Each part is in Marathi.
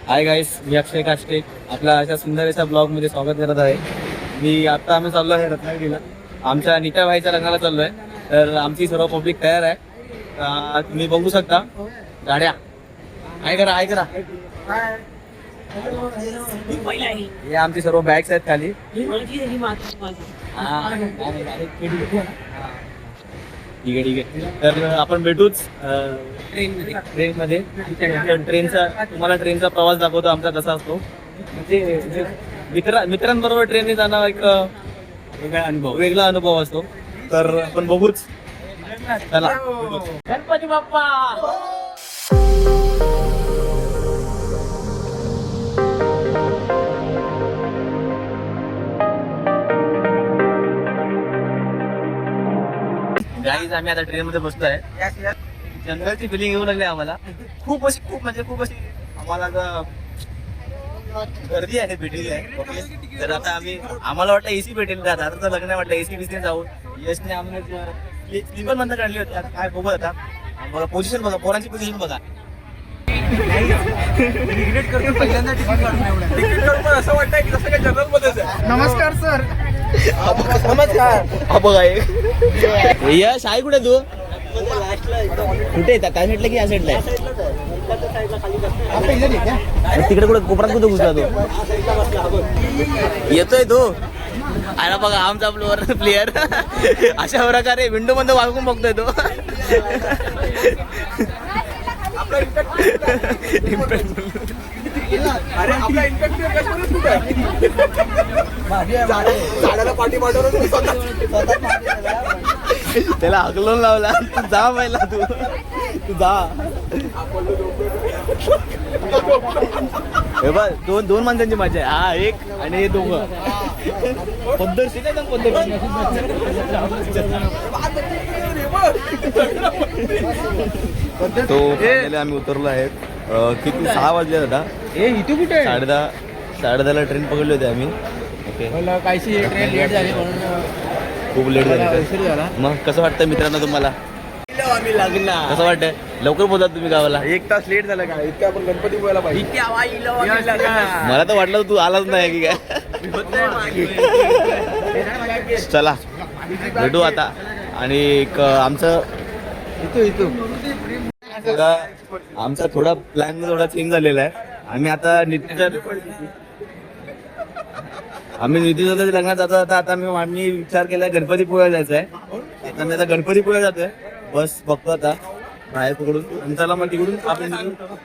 हाय गाईस, मी अक्षय काष्टे आपल्या अशा सुंदर अशा ब्लॉग मध्ये स्वागत करत आहे. आम्ही चाललो आहे रत्नागिरीला. आमच्या नित्या भाईच्या लग्नाला चाललोय. तर आमची सर्व पब्लिक तयार आहे. तुम्ही बघू शकता गाड्या. हाय करा. हे आमची सर्व बॅग्स आहेत खाली. ठीक आहे. तर आपण भेटूच ट्रेनमध्ये. तुम्हाला ट्रेनचा प्रवास दाखवतो आमचा कसा असतो. म्हणजे मित्रांबरोबर ट्रेनने जाणं एक वेगळा अनुभव असतो. तर आपण बघूच. चला. गणपती बाप्पा. गाईज आम्ही आता ट्रेन मध्ये बसलोय. जंगलची फिलिंग येऊ लागली आम्हाला. खूप अशी आम्हाला आता गर्दी आहे, भेटलेली आहे. तर आता आम्हाला वाटतं एसी भेटेल का. आता तर लग्न वाटलं एसी बिसी जाऊन यशने आम्हाला स्लीपर बंद काढली होती. आता काय बघू. आता बघा पोझिशन बघा, पोरांची पोझिशन बघा. तिकीट करतो पहिल्यांदा तिकीट काढून असं वाटतंय की जसं काय जनरल मध्येच आहे. नमस्कार सर. नमस्कार. बघा यश आहे कुठे तू. कुठे येतात काय म्हटलं की या साईडला आहे. तिकडे कुठे कोपरात कुठे घुसला तो. येतोय तो. अरे बघा आमचा प्लेअर अशा प्रकारे विंडो मध्ये वागून बघतोय तो. त्याला हकलून लावला. तू जा पहिला. तू जा. हे बघ दोन माणसांची मजा आहे. हा एक आणि हे दोघं पद्धतशीर आहे. तो आम्ही उतरलो आहे. किती 6 वाजले आता. इथे कुठे 10:30ला ट्रेन पकडली होती आम्ही. ओके कायची ट्रेन लेट झाली खूप लेट झाली. मग कसं वाटतं मित्रांनो तुम्हाला. कसं वाटतंय. लवकर पोहोचला तुम्ही गावाला. 1 तास लेट झाला का. इतक्या आपण गणपती पोहायला पाहिजे. मला तर वाटलं तू आलाच नाही की काय. चला भेटू आता. आणि एक आमचा थोडा प्लॅन थोडा चेंज झालेला आहे. आम्ही आता नितीच्या लग्नात जाता आता आम्ही विचार केलाय गणपतीपुळ्याला जायचं आहे. आता गणपतीपुळ्याला जातोय. बस बघतो आता बाहेर पकडून. चला मग तिकडून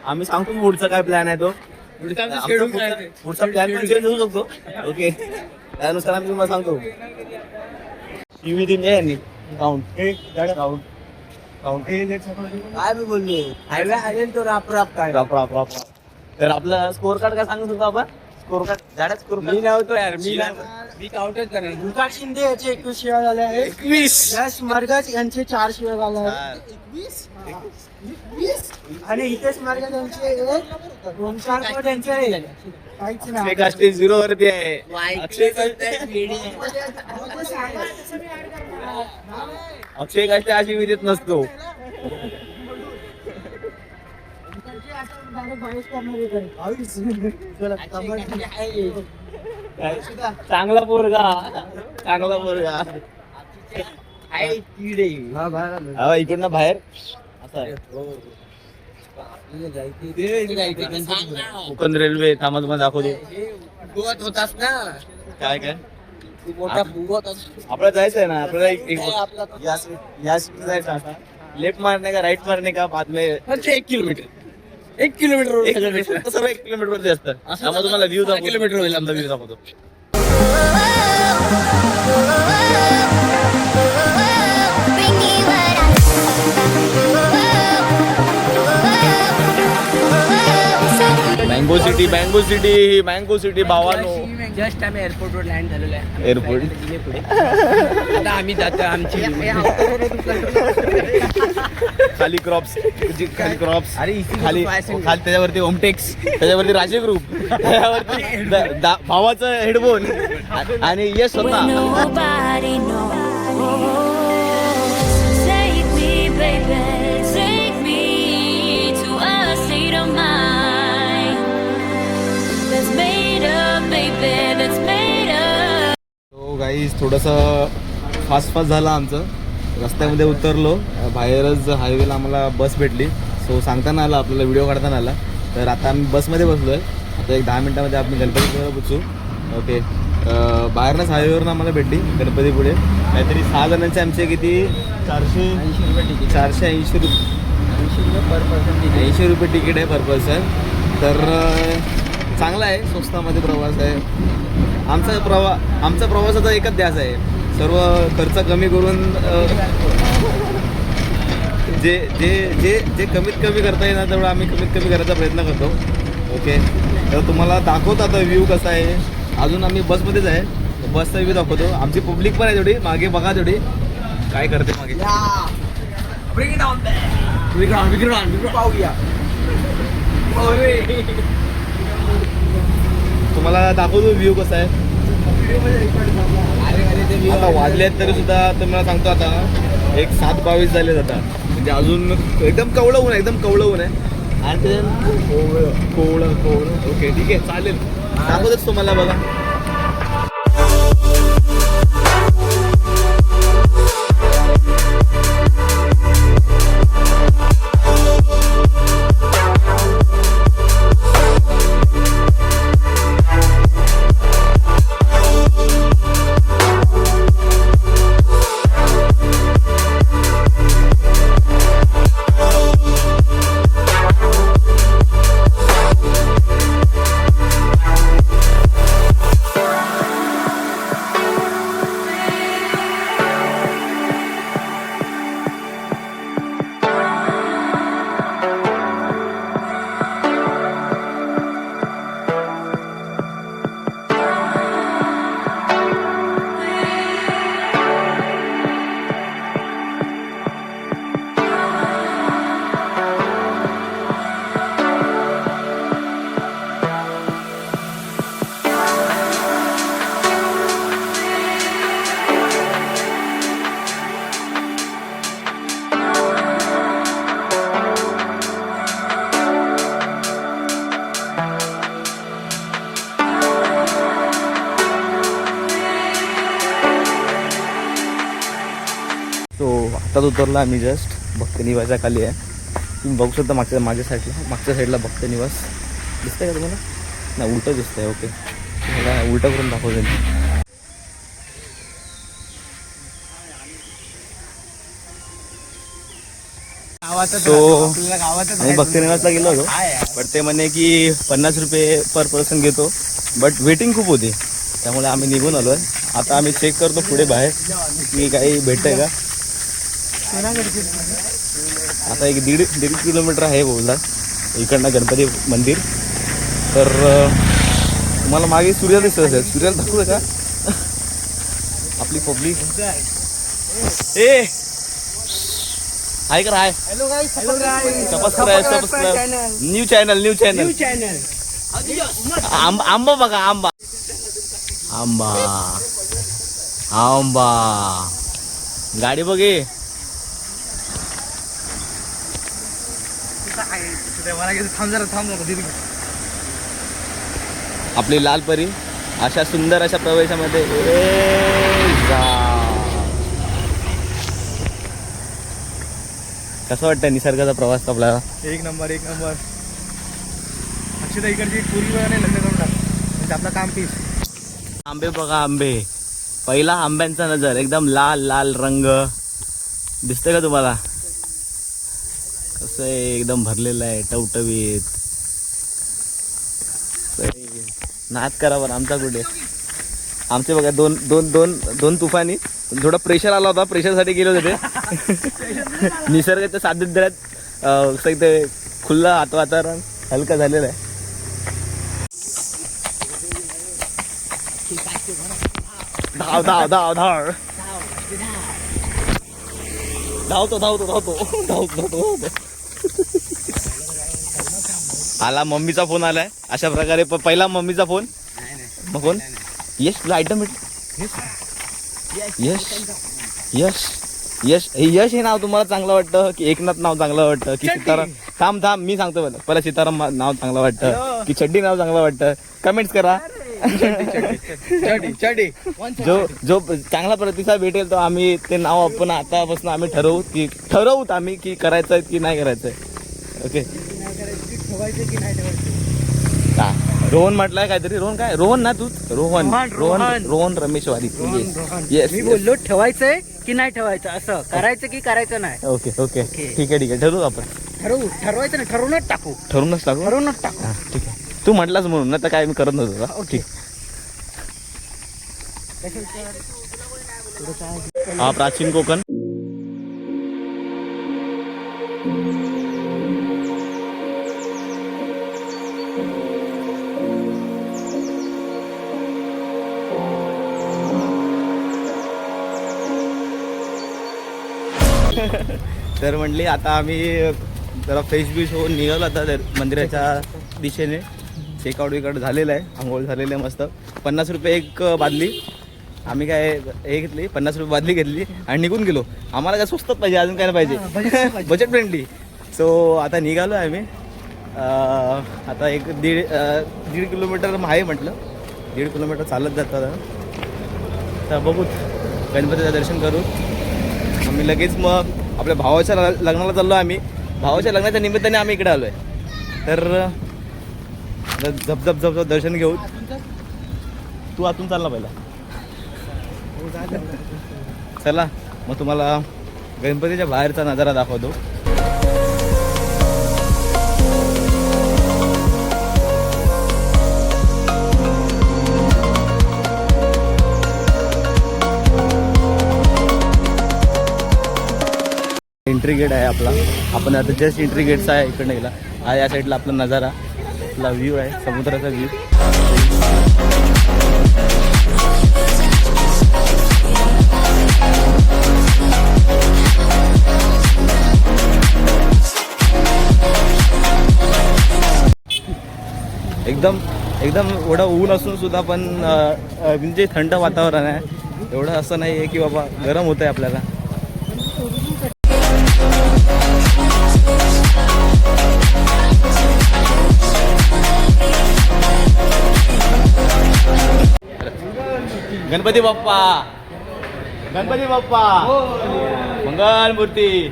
आम्ही सांगतो पुढचा काय प्लॅन आहे तो. पुढचा प्लॅन चेंज होऊ शकतो. ओके त्यानुसार आम्ही तुम्हाला सांगतो. टीव्ही दिली काउंट काय मी बोललो तो तर आपला स्कोर कार्ड काय सांगू शकतो आपण. स्कोर कार्ड झाडा स्कोर मी लावतो यार. मी काउंटच करेन. दुकान शिंदे याचे 21 शिवाय झाल्या आहेत. 21. यश मरगज यांचे 4 शिवाय झाल्या आहेत. 21 आणि हितेश मरगज यांचे 2-4 त्यांचे काहीच नाही. काष्टे 0 वरती आहे. अक्षय काष्टे अशी विजेत नसतो. चांगला पोरगा इकडनं बाहेर असं आहे. कोकण रेल्वे थांबा तुम्हाला दाखवतो. होतास ना काय मोठा आपल्याला जायचं आहे ना. आपल्याला या जायचं आता. लेफ्ट मारणे का राईट मारणे का बाद में 1 किलोमीटर 1 किलोमीटर सर्व 1 किलोमीटर वरती असतं. त्यामुळे तुम्हाला व्ह्यू दाखवतो. किलोमीटर होईल आमचा व्ह्यू दाखवतो. Mango city भावानो. जस्ट आम्ही एअरपोर्टवर लँड झालेलो आहे. एअरपोर्ट आता आम्ही जातो आमची खाली क्रॉप्स खाली त्याच्यावरती होमटेक्स, त्याच्यावरती राजे ग्रुप, त्याच्यावरती भावाचं हेडफोन आणि यश स्वतः. गाईस थोडंसं फास्ट झालं आमचं. रस्त्यामध्ये उतरलो, बाहेरच हायवेला आम्हाला बस भेटली. सो सांगताना आला आपल्याला, व्हिडिओ काढताना आला. तर आता आम्ही बसमध्ये बसलो आहे. आता एक 10 मिनटामध्ये आपण गणपतीपुळे पोचू. ओके, बाहेरनंच हायवेवरून आम्हाला भेटली गणपतीपुळे. काहीतरी 6 जणांचे आमचे किती 480 रुपये तिकीट, 480 रुपये पर पर्सन, 80 रुपये तिकीट आहे पर पर्सन. तर चांगला आहे, स्वस्तामध्ये प्रवास आहे. आमचा प्रवासाचा एकच ध्यास आहे, सर्व खर्च कमी करून जे जे जे जे कमीत कमी करता येणार तेवढं आम्ही कमीत कमी करायचा प्रयत्न करतो. ओके, तर तुम्हाला दाखवतो आता व्ह्यू कसा आहे. अजून आम्ही बसमध्येच आहे, बसचा व्ह्यू दाखवतो. आमची पब्लिक पण आहे तेवढी, मागे बघा तेवढी काय करते मागे. तुम्हाला दाखवतो व्ह्यू कसा आहे. आता वाजले आहेत तरी सुद्धा तुम्हाला सांगतो आता एक 7:22 झाले आता. म्हणजे अजून एकदम कवळं ऊन आहे, एकदम कवळं ऊन आहे. आणि कोवळं. ओके ठीक आहे, चालेल, दाखवतच तुम्हाला बघा. आत्ताच उतरला आम्ही, जस्ट भक्त निवासच्या खाली आहे. तुम्ही बघू शकता मागच्या साईडला भक्त निवास दिसतंय का तुम्हाला? नाही, उलटं दिसतंय. ओके, तुम्हाला उलटं करून दाखवतो. आम्ही भक्त निवासला गेलो होतो, बट ते म्हणे की 50 रुपये पर पर्सन घेतो, बट वेटिंग खूप होती, त्यामुळे आम्ही निघून आलोय. आता आम्ही चेक करतो पुढे बाहेर की काही भेटतंय का. आता एक दीड किलोमीटर आहे बोलला इकडनं गणपती मंदिर. तर तुम्हाला मागे सूर्य दिसत असेल, सूर्याला दाखवलं का आपली पब्लिक. ए हाय कर, हाय, सबस्क्राईब, न्यू चॅनल. आंबा बघा, आंबा गाडी बघे. आपली लाल परी अशा सुंदर अशा प्रवेशामध्ये. कसं वाटतं निसर्गाचा प्रवास आपल्याला? एक नंबर. अक्षता इकडची पुरी नाही लग्न करून टाक, म्हणजे आपलं काम पीस. आंबे बघा, आंबे. पहिला आंब्यांचा नजर, एकदम लाल रंग दिसतंय का तुम्हाला? कसं आहे, एकदम भरलेलं आहे, टवटवीत. नाद करावर आमचा कुठे. आमचे बघा दोन तुफानी. थोडा प्रेशर आला होता, प्रेशरसाठी गेलो होते निसर्गाच्या सानिध्यात. इथे खुल्लं वातावरण हलकं झालेलं आहे. धावतो. आला मम्मीचा फोन आलाय अशा प्रकारे. पहिला मम्मीचा फोन. मग फोन यश, तुला आयटम भेटलं. यश हे नाव तुम्हाला चांगलं वाटतं की एकनाथ नाव चांगलं वाटतं की सीताराम? थांब मी सांगतो. पहिला सीताराम नाव चांगलं वाटतं की चड्डी नाव चांगलं वाटतं? कमेंट्स करा. जो चांगला प्रतिसाद भेटेल तो आम्ही ते नाव आपण आतापासून आम्ही ठरवूत आम्ही की करायचं की नाही करायचंय. ओके, ठेवायचं की नाही ठेवायचं. रोहन म्हटलंय काहीतरी. रोहन ना तू? रोहन रोहन. रोहन रमेश वारी. रोहन. येस, मी बोललो ठेवायचंय की नाही ठेवायचं, असं करायचं की करायचं नाही. ओके ओके, ठीक आहे ठरवू आपण. ठरवायचं नाही, ठरवूनच टाकू. ठरवूनच टाकू. टाकू. हा, ठीक आहे. तू म्हटलास म्हणून ना, तर काय मी करत नव्हतो का? ओके. हा प्राचीन कोकण. तर म्हणली आता आम्ही जरा फ्रेश बीश होऊन निघालो आता मंदिराच्या दिशेने. चेकआउट विकआउट झालेलं आहे, आंघोळ झालेलं आहे मस्त. 50 रुपये एक बादली. आम्ही काय हे घेतली, 50 रुपये बादली घेतली आणि निघून गेलो. आम्हाला काय स्वस्तात पाहिजे, अजून काय नाही पाहिजे, बजेट फ्रेंडली. सो आता निघालो आहे आम्ही. आता एक दीड किलोमीटर आहे म्हटलं. 1.5 किलोमीटर चालत जातात. तर बघू, गणपतीचं दर्शन करू. आम्ही लगेच मग आपल्या भावाच्या लग्नाला चाललो आम्ही. भावाच्या लग्नाच्या निमित्ताने आम्ही इकडे आलो आहे. तर झपझप दर्शन घेऊ. तू आतून चालला पहिला. चला मग तुम्हाला गणपतीच्या बाहेरचा नजारा दाखवतो. एंट्री गेट आहे आपला. आपण आता जस्ट एंट्री गेटचा आहे, इकडे गेला. हा या साईडला आपला नजारा, आपला व्ह्यू आहे, समुद्राचा व्ह्यू. एकदम एवढं ऊन असून सुद्धा पण म्हणजे थंड वातावरण आहे. एवढं असं नाही आहे की बाबा गरम होत आहे आपल्याला. गणपती बाप्पा, गणपती बाप्पा, मंगल मूर्ती.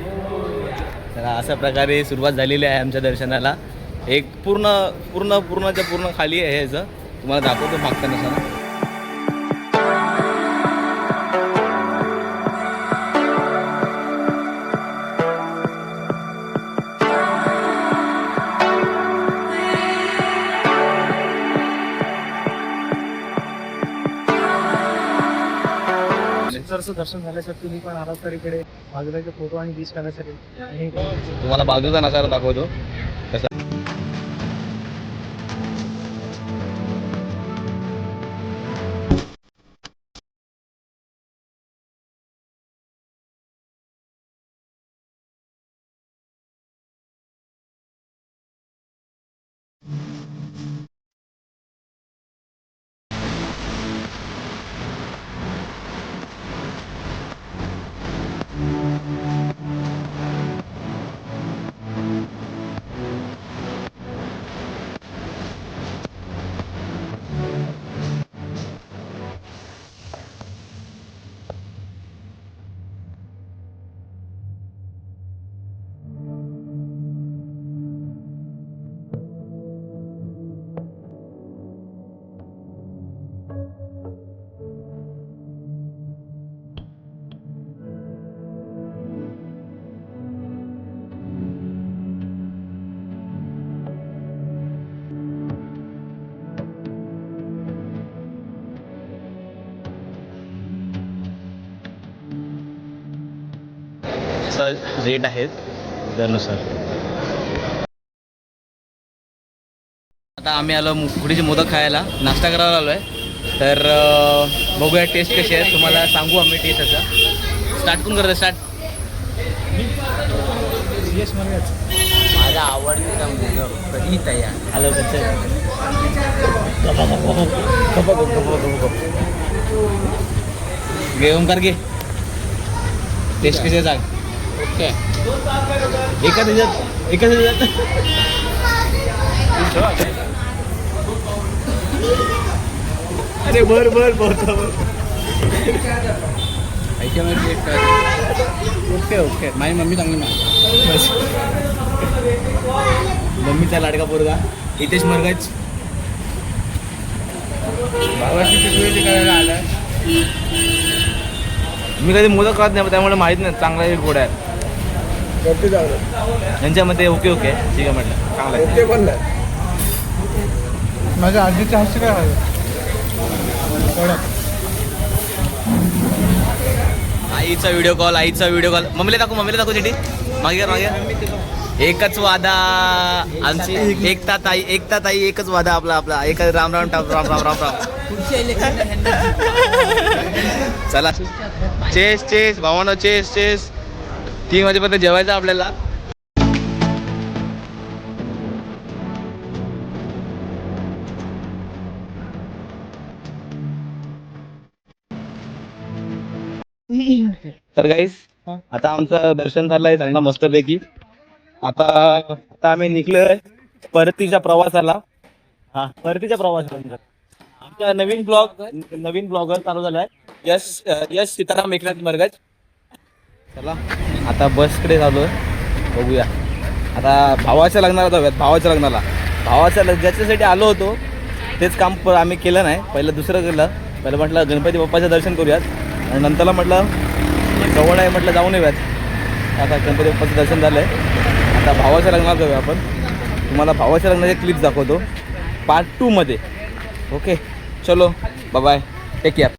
तर अशा प्रकारे सुरुवात झालेली आहे आमच्या दर्शनाला. एक पूर्णच्या पूर्ण खाली आहे ह्याचं. तुम्हाला दाखवतो मागताना सर. दर्शन झाल्यासाठी तुम्ही पण आलात तर इकडे बाजूलाचे फोटो आणि बीच करण्यासाठी. तुम्हाला बाजूचा नजारा दाखवतो कसा. रेट आहेत त्यानुसार. आता आम्ही आलो उकडीचे मोदक खायला, नाश्ता करायला आलो आहे. तर बघूया टेस्ट कशी आहे, तुम्हाला सांगू आम्ही टेस्ट असं. स्टार्ट कोण करतो? स्टार्ट. माझा आवडते कधी तयार. हॅलो घे ओंकार घे. टेस्ट कशी आहे सांग. ओके, एका त्याच्यात अरे बर बर बोलतो ओके ओके माझी मम्मी चांगली नाही. मम्मीचा लाडका पोरगा हितेश मरगज. बाबाची सिक्युरिटी करायला आला. मी कधी मोदक खात नाही त्यामुळे माहित नाही चांगला एक गोड आहे. यांच्यामध्ये ओके ओके ठीक आहे म्हटलं चांगलं आहे. माझ्या आजीच्या हास्य काय आहे आईचा व्हिडिओ कॉल मम्मीला दाखव चिठी मागे एकच वादा आमची एकता ताई एकच वादा आपला एक राम राम चला चेस भावानो चेस 3 वाजेपर्यंत जेवायचं आपल्याला. तर गाईस आता आमचं दर्शन झालंय चांगला मस्तपैकी. आता आम्ही निघलोय परतीच्या प्रवासाला. आमचा नवीन ब्लॉगर चालू झालाय यश सीताराम एकनाथ मरगज. चला आता बसकडे चालूय बघूया. आता भावाच्या लग्नाला जाऊयात. भावाच्या ज्याच्यासाठी आलो होतो तेच काम आम्ही केलं नाही. पहिलं दुसरं केलं. पहिलं म्हटलं गणपती बाप्पाचं दर्शन करूयात आणि नंतरला म्हटलं जवळ आहे म्हटलं जाऊन येऊयात. आता गणपती बाप्पाचं दर्शन झालंय. आता भावाच्या लग्नाला जाऊया आपण. तुम्हाला भावाच्या लग्नाचे क्लिप्स दाखवतो पार्ट 2 मध्ये. ओके चलो बाय टेक केअर.